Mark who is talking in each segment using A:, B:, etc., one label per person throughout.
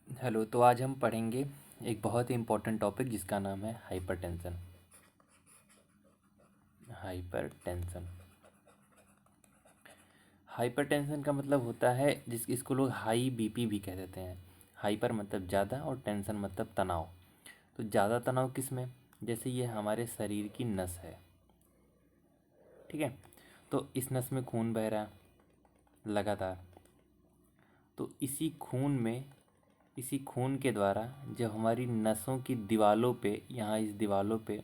A: Hello. तो आज हम पढ़ेंगे एक बहुत ही इम्पोर्टेंट टॉपिक जिसका नाम है हाइपरटेंशन। हाइपरटेंशन हाइपरटेंशन का मतलब होता है इसको लोग हाई बीपी भी कह देते हैं। हाइपर मतलब ज़्यादा और टेंशन मतलब तनाव। तो ज़्यादा तनाव किस में? जैसे ये हमारे शरीर की नस है, ठीक है। तो इस नस में खून बह रहा है लगातार। तो इसी खून के द्वारा जब हमारी नसों की दीवारों पे, यहाँ इस दीवारों पे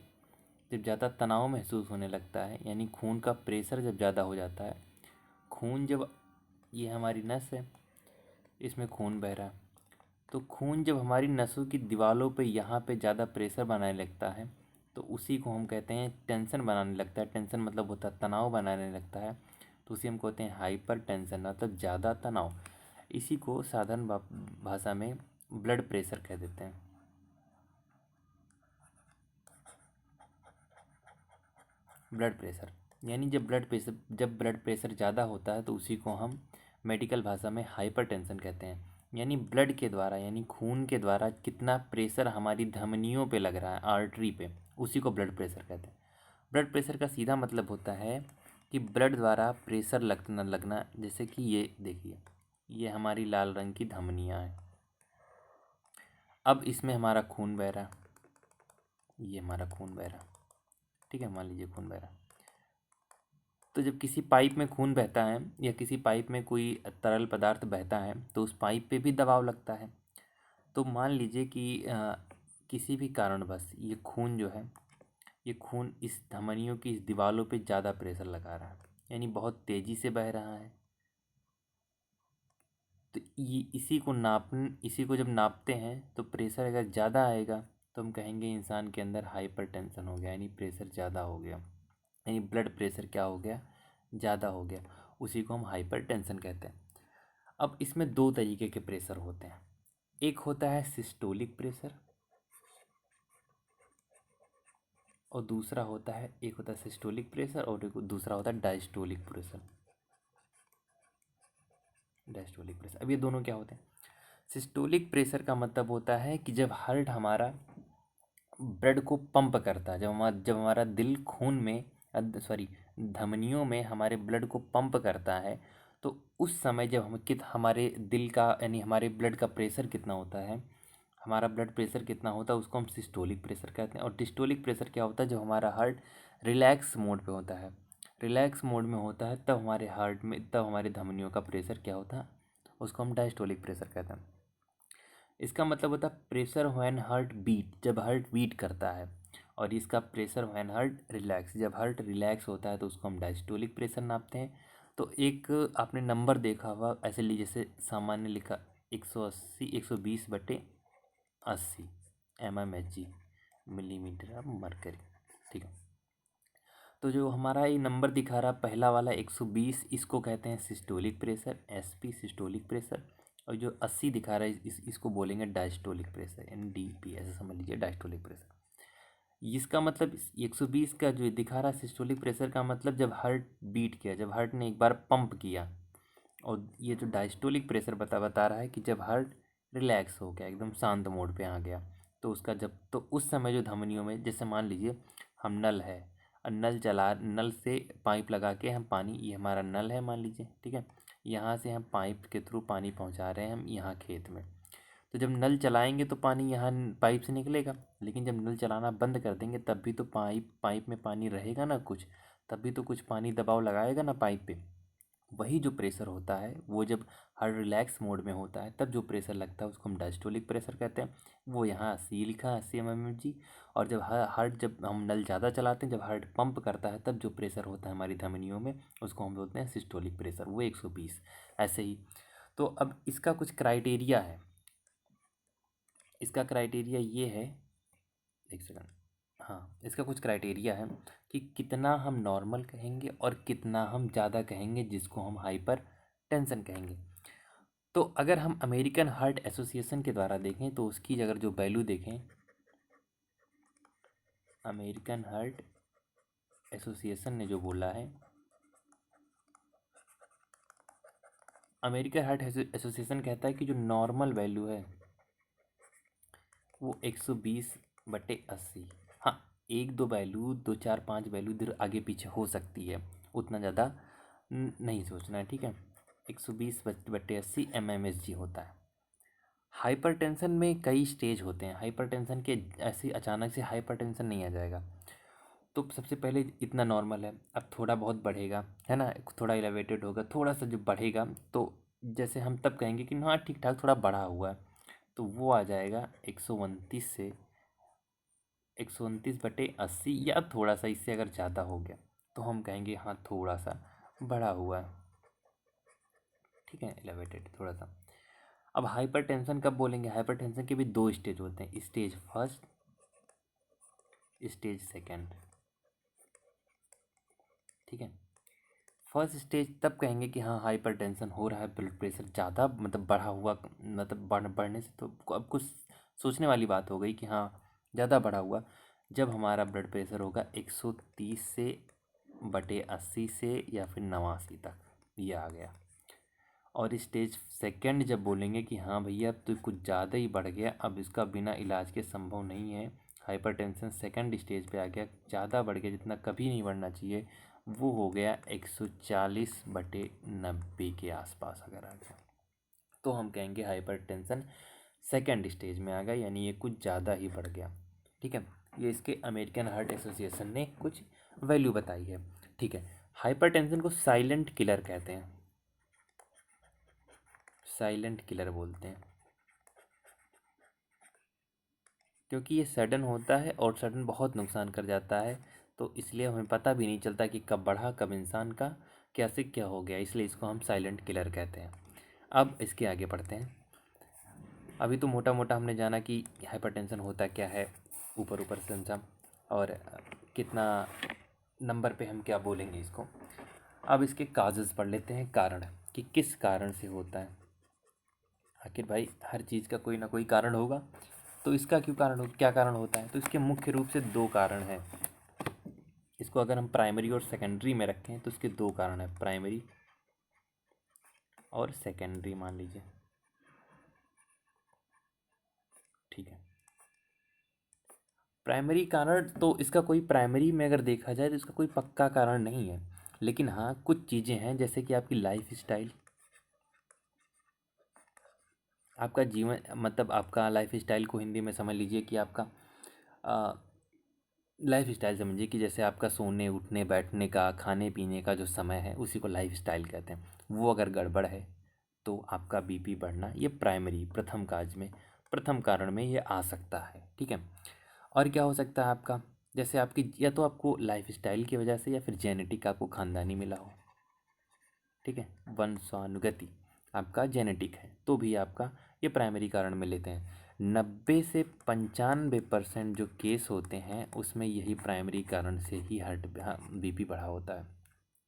A: जब ज़्यादा तनाव महसूस होने लगता है, यानी खून का प्रेशर जब ज़्यादा हो जाता है, खून जब, ये हमारी नस है, इसमें खून बह रहा है, तो खून जब हमारी नसों की दीवारों पे यहाँ पे ज़्यादा प्रेशर बनाने लगता है, तो उसी को हम कहते हैं टेंशन बनाने लगता है। टेंशन मतलब होता है तनाव बनाने लगता है, तो उसी हम कहते हैं हाइपर टेंशन, मतलब ज़्यादा तनाव। इसी को साधारण भाषा में ब्लड प्रेशर कह देते हैं। ब्लड प्रेशर यानी जब ब्लड प्रेशर ज़्यादा होता है तो उसी को हम मेडिकल भाषा में हाइपरटेंशन कहते हैं। यानी ब्लड के द्वारा, यानी खून के द्वारा कितना प्रेशर हमारी धमनियों पे लग रहा है, आर्टरी पे, उसी को ब्लड प्रेशर कहते हैं। ब्लड प्रेशर का सीधा मतलब होता है कि ब्लड द्वारा प्रेशर लगना। जैसे कि ये देखिए, ये हमारी लाल रंग की धमनियाँ हैं। अब इसमें हमारा खून बह रहा है, ये हमारा खून बह रहा है, ठीक है, मान लीजिए खून बह रहा है। तो जब किसी पाइप में खून बहता है या किसी पाइप में कोई तरल पदार्थ बहता है तो उस पाइप पे भी दबाव लगता है। तो मान लीजिए कि किसी भी कारणवश ये खून जो है, ये खून इस धमनियों की इस दीवारों पे ज़्यादा प्रेशर लगा रहा है, यानी बहुत तेज़ी से बह रहा है। तो ये इसी को जब नापते हैं तो प्रेशर अगर ज़्यादा आएगा तो हम कहेंगे इंसान के अंदर हाइपरटेंशन हो गया, यानी प्रेशर ज़्यादा हो गया, यानी ब्लड प्रेशर क्या हो गया, ज़्यादा हो गया। उसी को हम हाइपरटेंशन कहते हैं। अब इसमें दो तरीके के प्रेशर होते हैं। एक होता है सिस्टोलिक प्रेशर और दूसरा होता है, एक होता है सिस्टोलिक प्रेशर और एक दूसरा होता है डायस्टोलिक प्रेशर। डायस्टोलिक प्रेशर, अब ये दोनों क्या होते हैं? सिस्टोलिक प्रेशर का मतलब होता है कि जब हार्ट हमारा ब्लड को पंप करता है, जब हमारा दिल खून में, सॉरी, धमनियों में हमारे ब्लड को पंप करता है, तो उस समय जब हमारे दिल का, यानी हमारे ब्लड का प्रेशर कितना होता है, हमारा ब्लड प्रेशर कितना होता है, उसको हम सिस्टोलिक प्रेशर कहते हैं। और डिस्टोलिक प्रेशर क्या होता है? जब हमारा हार्ट रिलैक्स मोड पे होता है, रिलैक्स मोड में होता है, तब हमारे धमनियों का प्रेशर क्या होता है, उसको हम डायस्टोलिक प्रेशर कहते हैं। इसका मतलब होता है प्रेशर व्हेन हार्ट बीट, जब हार्ट बीट करता है। और इसका प्रेशर व्हेन हार्ट रिलैक्स, जब हार्ट रिलैक्स होता है तो उसको हम डायस्टोलिक प्रेशर नापते हैं। तो एक आपने नंबर देखा हुआ, ऐसे लीजिए, जैसे सामान्य लिखा 180, 120/80 mmHg, मिलीमीटर ऑफ मरकरी, ठीक है। तो जो हमारा ये नंबर दिखा रहा पहला वाला 120, इसको कहते हैं systolic pressure, SP systolic pressure. और जो 80 दिखा रहा है इसको बोलेंगे डायस्टोलिक प्रेशर, यानी डीपी, ऐसे समझ लीजिए, डायस्टोलिक प्रेशर। इसका मतलब 120 का जो दिखा रहा है सिस्टोलिक प्रेशर का मतलब जब हार्ट बीट किया, जब हार्ट ने एक बार पंप किया। और ये जो डायस्टोलिक प्रेशर बता रहा है कि जब हार्ट रिलैक्स हो गया, एकदम शांत मोड पे आ गया, तो उसका जब, तो उस समय जो धमनियों में, जैसे मान लीजिए हम नल है और नल से पाइप लगा के हम पानी, ये हमारा नल है मान लीजिए, ठीक है, यहाँ से हम पाइप के थ्रू पानी पहुँचा रहे हैं हम यहाँ खेत में। तो जब नल चलाएंगे तो पानी यहाँ पाइप से निकलेगा, लेकिन जब नल चलाना बंद कर देंगे तब भी तो पाइप में पानी रहेगा ना कुछ, तब भी तो कुछ पानी दबाव लगाएगा ना पाइप पे। वही जो प्रेशर होता है वो जब हर रिलैक्स मोड में होता है तब जो प्रेशर लगता है उसको हम डायस्टोलिक प्रेशर कहते हैं। वो यहाँ 80 लिखा है, 80 mmHg। और जब हार्ट, जब हम नल ज़्यादा चलाते हैं, जब हार्ट पंप करता है, तब जो प्रेशर होता है हमारी धमनियों में, उसको हम बोलते हैं सिस्टोलिक प्रेशर, वो 120। ऐसे ही। तो अब इसका कुछ क्राइटेरिया है। इसका क्राइटेरिया ये है, एक सेकंड, हाँ, इसका कुछ क्राइटेरिया है कि कितना हम नॉर्मल कहेंगे और कितना हम ज़्यादा कहेंगे, जिसको हम हाइपर टेंशन कहेंगे। तो अगर हम अमेरिकन हार्ट एसोसिएशन के द्वारा देखें तो उसकी अगर जो वैल्यू देखें, अमेरिकन हार्ट एसोसिएशन ने जो बोला है, अमेरिकन हार्ट एसोसिएशन कहता है कि जो नॉर्मल वैल्यू है, वो 120/80। हाँ, 1-2 वैल्यू, 2-4-5 वैल्यू इधर आगे पीछे हो सकती है, उतना ज़्यादा नहीं सोचना है, ठीक है। 120/80 mmHg होता है। हाइपरटेंशन में कई स्टेज होते हैं। हाइपरटेंशन के ऐसे अचानक से हाइपरटेंशन नहीं आ जाएगा। तो सबसे पहले इतना नॉर्मल है, अब थोड़ा बहुत बढ़ेगा, है ना, थोड़ा एलिवेटेड होगा, थोड़ा सा जो बढ़ेगा तो जैसे हम तब कहेंगे कि हाँ ठीक ठाक थोड़ा बढ़ा हुआ है, तो वो आ जाएगा 129/80, या थोड़ा सा इससे अगर ज़्यादा हो गया तो हम कहेंगे हाँ थोड़ा सा बढ़ा हुआ है, ठीक है, एलिवेटेड थोड़ा सा। अब हाइपरटेंशन कब बोलेंगे? हाइपरटेंशन के भी दो स्टेज होते हैं, स्टेज फर्स्ट, स्टेज सेकंड, ठीक है। फर्स्ट स्टेज तब कहेंगे कि हाँ हाइपरटेंशन हो रहा है, ब्लड प्रेशर ज़्यादा मतलब बढ़ा हुआ, मतलब बढ़ने से तो अब कुछ सोचने वाली बात हो गई कि हाँ ज़्यादा बढ़ा हुआ, जब हमारा ब्लड प्रेशर होगा 130/80 से या फिर 89 तक, ये आ गया। और स्टेज सेकंड जब बोलेंगे कि हाँ भैया अब तो कुछ ज़्यादा ही बढ़ गया, अब इसका बिना इलाज के संभव नहीं है, हाइपरटेंशन सेकंड स्टेज पे आ गया, ज़्यादा बढ़ गया जितना कभी नहीं बढ़ना चाहिए, वो हो गया 140/90 के आसपास अगर आ गया, तो हम कहेंगे हाइपरटेंशन सेकंड स्टेज में आ गया, यानी ये कुछ ज़्यादा ही बढ़ गया, ठीक है। ये इसके अमेरिकन हार्ट एसोसिएशन ने कुछ वैल्यू बताई है, ठीक है। हाइपरटेंशन को साइलेंट किलर कहते हैं, साइलेंट किलर बोलते हैं, क्योंकि ये सडन होता है और सडन बहुत नुकसान कर जाता है, तो इसलिए हमें पता भी नहीं चलता कि कब बढ़ा, कब इंसान का क्या से क्या हो गया, इसलिए इसको हम साइलेंट किलर कहते हैं। अब इसके आगे बढ़ते हैं। अभी तो मोटा मोटा हमने जाना कि हाइपरटेंशन होता क्या है, ऊपर ऊपर से समझा, और कितना नंबर पे हम क्या बोलेंगे इसको। अब इसके काजेज़ पढ़ लेते हैं, कारण, कि किस कारण से होता है। आखिर भाई हर चीज़ का कोई ना कोई कारण होगा, तो इसका क्यों कारण हो, क्या कारण होता है? तो इसके मुख्य रूप से दो कारण हैं। इसको अगर हम प्राइमरी और सेकेंडरी में रखें तो इसके दो कारण हैं, प्राइमरी और सेकेंडरी मान लीजिए, ठीक है। प्राइमरी कारण तो इसका कोई, प्राइमरी में अगर देखा जाए तो इसका कोई पक्का कारण नहीं है, लेकिन हाँ कुछ चीज़ें हैं जैसे कि आपकी लाइफ स्टाइल, आपका जीवन, मतलब आपका लाइफ स्टाइल को हिंदी में समझ लीजिए कि आपका लाइफ स्टाइल समझिए कि जैसे आपका सोने उठने बैठने का, खाने पीने का जो समय है उसी को लाइफ स्टाइल कहते हैं, वो अगर गड़बड़ है तो आपका बीपी बढ़ना, ये प्राइमरी प्रथम काज में, प्रथम कारण में ये आ सकता है, ठीक है। और क्या हो सकता है आपका, जैसे आपकी या तो आपको लाइफ स्टाइल की वजह से या फिर जेनेटिक आपको खानदानी मिला हो, ठीक है, वंशानुगति आपका जेनेटिक है, तो भी आपका ये प्राइमरी कारण में लेते हैं। 90 से 95% जो केस होते हैं उसमें यही प्राइमरी कारण से ही हार्ट बीपी बढ़ा होता है।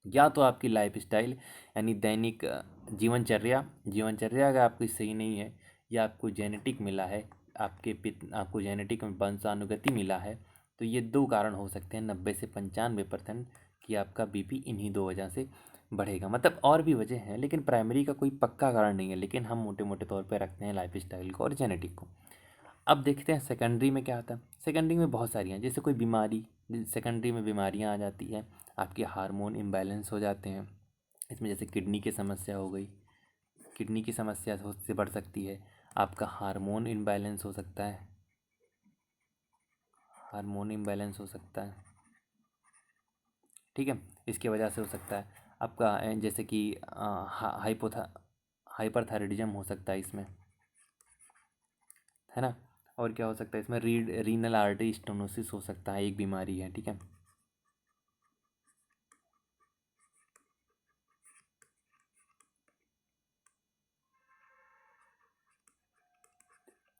A: या तो आपकी लाइफ स्टाइल यानी दैनिक जीवनचर्या, जीवनचर्या अगर आपकी सही नहीं है, या आपको जेनेटिक मिला है, आपको जेनेटिक में वंशानुगति मिला है, तो ये दो कारण हो सकते हैं 90 से 95% कि आपका बीपी इन्हीं दो वजह से बढ़ेगा। मतलब और भी वजह हैं, लेकिन प्राइमरी का कोई पक्का कारण नहीं है, लेकिन हम मोटे मोटे तौर पे रखते हैं लाइफ स्टाइल को और जेनेटिक को। अब देखते हैं सेकेंडरी में क्या आता है। सेकेंडरी में बहुत सारी हैं, जैसे कोई बीमारी, सेकेंडरी में बीमारियां आ जाती है, आपके हार्मोन इम्बैलेंस हो जाते हैं, इसमें जैसे किडनी की समस्या हो गई, किडनी की समस्या से बढ़ सकती है, आपका हार्मोन इम्बैलेंस हो सकता है, हार्मोन इम्बैलेंस हो सकता है, ठीक है। इसकी वजह से हो सकता है आपका जैसे कि हाइपोथा हाइपरथायराइडिज्म हो सकता है इसमें, है ना। और क्या हो सकता है इसमें, रीनल आर्टरी स्टेनोसिस हो सकता है, एक बीमारी है, ठीक है।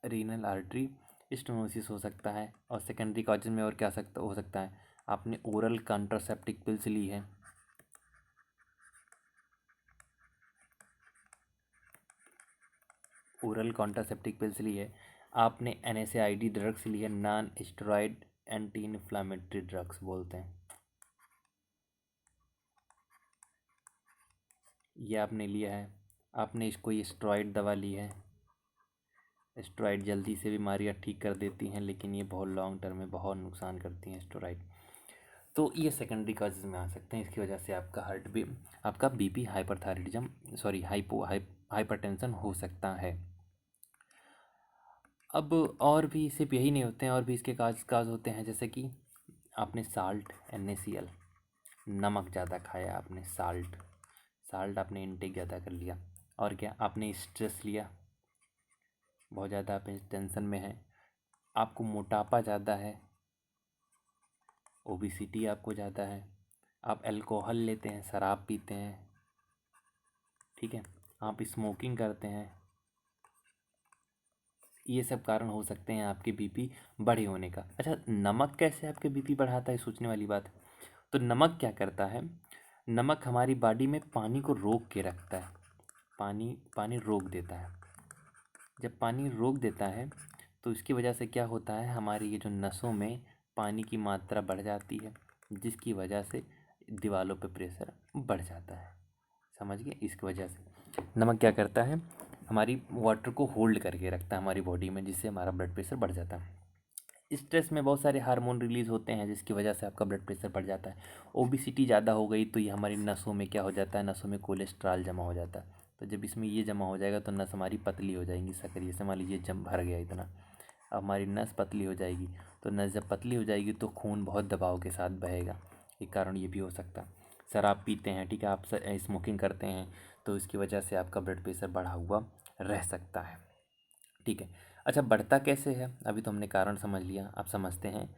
A: रीनल आर्टरी स्टेनोसिस हो सकता है। और सेकेंडरी कॉजेज में और क्या सकता हो सकता है, आपने ओरल कॉन्ट्रासेप्टिव पिल्स ली है, ओरल कॉन्ट्रासेप्टिव पिल्स ली है, आपने एनएसएआईडी ड्रग्स ली है, non steroid anti inflammatory drugs बोलते हैं, ये आपने लिया है, आपने इसको ये स्टेरॉयड दवा ली है, स्टेरॉइड जल्दी से बीमारियाँ ठीक कर देती हैं, लेकिन ये बहुत लॉन्ग टर्म में बहुत नुकसान करती हैं स्टेरॉइड। तो ये सेकेंडरी कॉजेज में आ सकते हैं, इसकी वजह से आपका आपका बीपी हाइपरथायराइडिज्म सॉरी हाइपरटेंशन हो सकता है। अब और भी सिर्फ यही नहीं होते हैं, और भी इसके काज होते हैं, जैसे कि आपने साल्ट NaCl, नमक ज़्यादा खाया आपने, साल्ट आपने इनटेक ज़्यादा कर लिया, और क्या आपने स्ट्रेस लिया, बहुत ज़्यादा आप टेंशन में हैं, आपको मोटापा ज़्यादा है, ओबिसिटी आपको ज़्यादा है, आप अल्कोहल लेते हैं, शराब पीते हैं, ठीक है, आप स्मोकिंग करते हैं, ये सब कारण हो सकते हैं आपके बीपी बढ़े होने का। अच्छा, नमक कैसे आपके बीपी बढ़ाता है, सोचने वाली बात है। तो नमक क्या करता है, नमक हमारी बॉडी में पानी को रोक के रखता है, पानी रोक देता है। जब पानी रोक देता है तो इसकी वजह से क्या होता है, हमारी ये जो नसों में पानी की मात्रा बढ़ जाती है, जिसकी वजह से दीवारों पे प्रेशर बढ़ जाता है। समझ गए, इसकी वजह से नमक क्या करता है, हमारी वाटर को होल्ड करके रखता है हमारी बॉडी में, जिससे हमारा ब्लड प्रेशर बढ़ जाता है। स्ट्रेस में बहुत सारे हार्मोन रिलीज़ होते हैं, जिसकी वजह से आपका ब्लड प्रेशर बढ़ जाता है। ओबिसिटी ज़्यादा हो गई तो ये हमारी नसों में क्या हो जाता है, नसों में कोलेस्ट्रॉल जमा हो जाता है। तो जब इसमें ये जमा हो जाएगा तो नस हमारी पतली हो जाएंगी, सक्रिय से मान लीजिए जम भर गया इतना, अब हमारी नस पतली हो जाएगी। तो नस जब पतली हो जाएगी तो खून बहुत दबाव के साथ बहेगा, एक कारण ये भी हो सकता है। शराब पीते हैं, ठीक है, आप स्मोकिंग करते हैं, तो इसकी वजह से आपका ब्लड प्रेशर बढ़ा हुआ रह सकता है, ठीक है। अच्छा, बढ़ता कैसे है, अभी तो हमने कारण समझ लिया, आप समझते हैं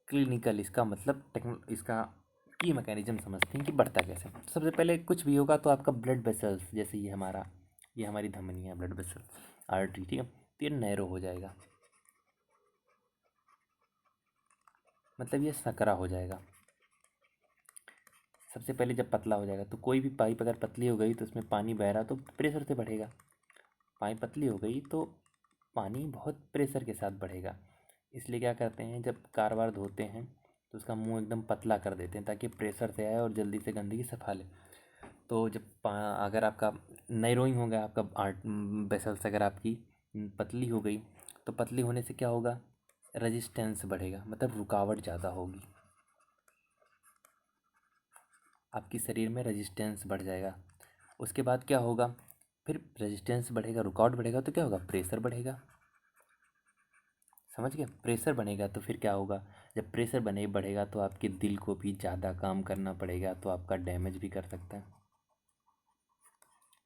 A: क्लिनिकल, इसका मतलब इसका की मैकेनिज्म समझते हैं कि बढ़ता कैसे। तो सबसे पहले कुछ भी होगा तो आपका ब्लड वेसल्स, जैसे ये हमारी धमनियाँ, ब्लड वेसल, आर्टरी, ठीक है, तो ये नैरो हो जाएगा, मतलब ये सकरा हो जाएगा। सबसे पहले जब पतला हो जाएगा तो कोई भी पाइप अगर पतली हो गई तो उसमें पानी बह रहा तो प्रेशर से बढ़ेगा, पाइप पतली हो गई तो पानी बहुत प्रेशर के साथ बढ़ेगा। इसलिए क्या करते हैं, जब कार वार धोते हैं तो उसका मुंह एकदम पतला कर देते हैं ताकि प्रेशर से आए और जल्दी से गंदगी सफा ले। तो जब अगर आपका नैरोइंग हो गया, आपका आर्ट वेसल्स अगर आपकी पतली हो गई, तो पतली होने से क्या होगा, रेजिस्टेंस बढ़ेगा, मतलब रुकावट ज़्यादा होगी, आपकी शरीर में रेजिस्टेंस बढ़ जाएगा। उसके बाद क्या होगा, फिर रेजिस्टेंस बढ़ेगा, रुकावट बढ़ेगा तो क्या होगा, प्रेशर बढ़ेगा। समझ गए, प्रेशर बनेगा तो फिर क्या होगा, जब प्रेशर बढ़ेगा तो आपके दिल को भी ज़्यादा काम करना पड़ेगा, तो आपका डैमेज भी कर सकता है।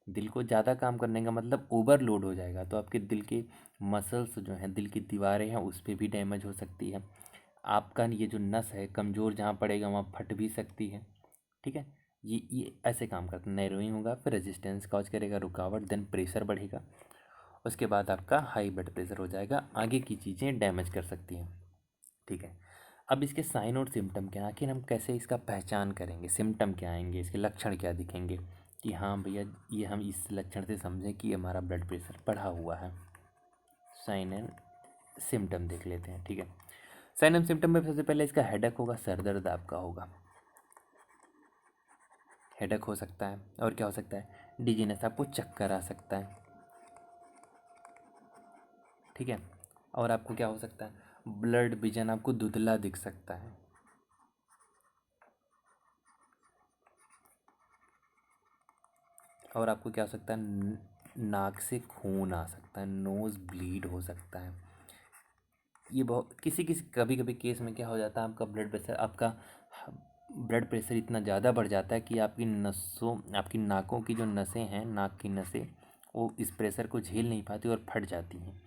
A: दिल को ज़्यादा काम करने का मतलब ओवरलोड हो जाएगा, तो आपके दिल के मसल्स जो हैं, दिल की दीवारें हैं, उस पर भी डैमेज हो सकती है। आपका ये जो नस है कमज़ोर जहाँ पड़ेगा वहाँ फट भी सकती है, ठीक है। ये ऐसे काम करता है, नैरोइंग होगा, फिर रेजिस्टेंस कॉज करेगा, रुकावट, देन प्रेशर बढ़ेगा, उसके बाद आपका हाई ब्लड प्रेशर हो जाएगा, आगे की चीज़ें डैमेज कर सकती हैं, ठीक है। अब इसके साइन और सिम्टम क्या, आखिर हम कैसे इसका पहचान करेंगे, सिम्टम क्या आएंगे, इसके लक्षण क्या दिखेंगे कि हाँ भैया ये हम इस लक्षण से समझें कि हमारा ब्लड प्रेशर बढ़ा हुआ है। साइन एंड सिम्टम देख लेते हैं, ठीक है। साइन एंड सिम्टम में सबसे पहले इसका हेडेक होगा, सर दर्द आपका होगा, हेडेक हो सकता है, और क्या हो सकता है, डिजीनेस, आपको चक्कर आ सकता है, ठीक है। और आपको क्या हो सकता है, ब्लड विजन आपको धुंधला दिख सकता है, और आपको क्या हो सकता है, नाक से खून आ सकता है, नोज़ ब्लीड हो सकता है। ये बहुत किसी किसी कभी कभी केस में क्या हो जाता है, आपका ब्लड प्रेशर इतना ज़्यादा बढ़ जाता है कि आपकी नाकों की जो नसें हैं, नाक की नसें, वो इस प्रेशर को झेल नहीं पाती और फट जाती हैं।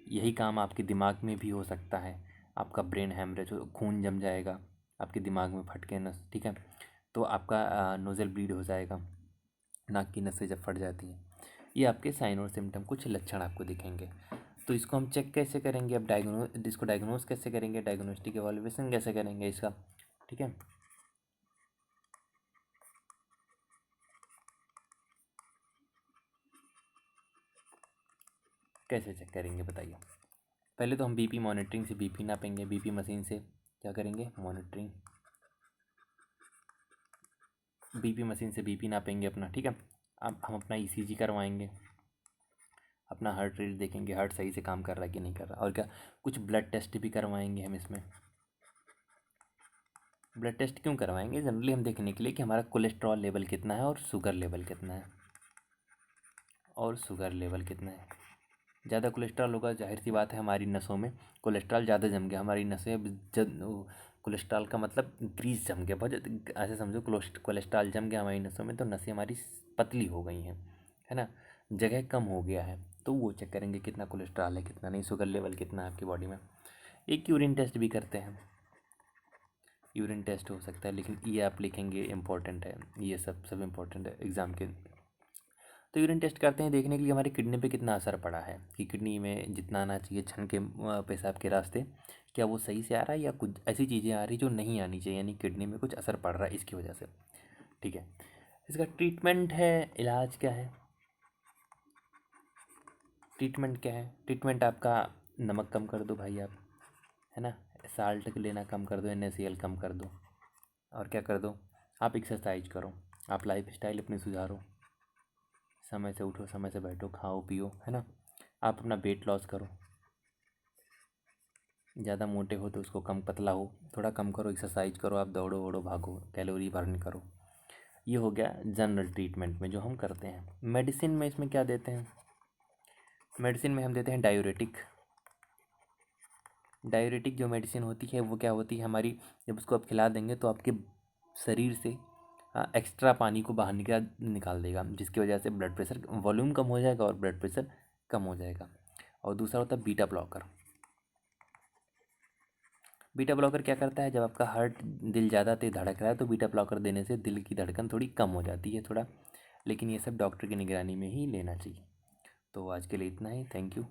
A: यही काम आपके दिमाग में भी हो सकता है, आपका ब्रेन हैमरेज हो, खून जम जाएगा आपके दिमाग में, फट के नस, ठीक है, तो आपका नोज़ल ब्लीड हो जाएगा, नाक की नसें जब फट जाती हैं। ये आपके साइन और सिम्टम, कुछ लक्षण आपको दिखेंगे। तो इसको हम चेक कैसे करेंगे, अब इसको डायग्नोज कैसे करेंगे, डायग्नोस्टिक एवैल्यूएशन कैसे करेंगे इसका, ठीक है। कैसे चेक करेंगे बताइए। पहले तो हम बीपी मॉनिटरिंग से बीपी नापेंगे, बीपी मशीन से क्या करेंगे, मॉनिटरिंग, बीपी मशीन से बीपी नापेंगे अपना, ठीक है। अब हम अपना ईसीजी करवाएंगे, अपना हार्ट रेट देखेंगे, हार्ट सही से काम कर रहा है कि नहीं कर रहा। और क्या, कुछ ब्लड टेस्ट भी करवाएंगे हम इसमें। ब्लड टेस्ट क्यों करवाएंगे? जनरली हम देखने के लिए कि हमारा कोलेस्ट्रॉल लेवल कितना है और शुगर लेवल कितना है, और शुगर लेवल कितना है। ज़्यादा कोलेस्ट्रॉल होगा, जाहिर सी बात है हमारी नसों में कोलेस्ट्रॉल ज़्यादा जम गया, हमारी नसें अब कोलेस्ट्रॉल का मतलब ग्रीस जम गया बहुत ऐसे समझो, कोलेस्ट्रॉल जम गया हमारी नसों में, तो नसें हमारी पतली हो गई हैं, है ना, जगह कम हो गया है। तो वो चेक करेंगे कितना कोलेस्ट्रॉल है कितना नहीं, शुगर लेवल कितना है आपकी बॉडी में। एक यूरिन टेस्ट भी करते हैं, यूरिन टेस्ट हो सकता है, लेकिन ये आप लिखेंगे इम्पोर्टेंट है, ये सब इम्पोर्टेंट है एग्ज़ाम के। तो यूरिन टेस्ट करते हैं देखने के लिए हमारी किडनी पे कितना असर पड़ा है, कि किडनी में जितना आना चाहिए छन के पेशाब के रास्ते, क्या वो सही से आ रहा है या कुछ ऐसी चीज़ें आ रही जो नहीं आनी चाहिए, यानी किडनी में कुछ असर पड़ रहा है इसकी वजह से। ठीक है, इसका ट्रीटमेंट है, इलाज क्या है, ट्रीटमेंट क्या है? ट्रीटमेंट आपका नमक कम कर दो भाई आप, है ना, साल्ट लेना कम कर दो, NaCl कम कर दो, और क्या कर दो, आप एक्सरसाइज करो, आप लाइफ स्टाइल अपनी सुधारो, समय से उठो, समय से बैठो, खाओ पियो, है ना, आप अपना वेट लॉस करो, ज़्यादा मोटे हो तो उसको कम, पतला हो थोड़ा कम करो, एक्सरसाइज करो, आप दौड़ो वोड़ो भागो, कैलोरी बर्न करो। ये हो गया जनरल ट्रीटमेंट में जो हम करते हैं। मेडिसिन में इसमें क्या देते हैं? मेडिसिन में हम देते हैं डायूरेटिक। डायूरेटिक जो मेडिसिन होती है वो क्या होती है हमारी, जब उसको आप खिला देंगे तो आपके शरीर से एक्स्ट्रा पानी को बाहर निकाल देगा, जिसकी वजह से ब्लड प्रेशर वॉल्यूम कम हो जाएगा और ब्लड प्रेशर कम हो जाएगा। और दूसरा होता है बीटा ब्लॉकर। बीटा ब्लॉकर क्या करता है, जब आपका हार्ट, दिल ज़्यादा तेज धड़क रहा है तो बीटा ब्लॉकर देने से दिल की धड़कन थोड़ी कम हो जाती है थोड़ा, लेकिन ये सब डॉक्टर की निगरानी में ही लेना चाहिए। तो आज के लिए इतना ही, थैंक यू।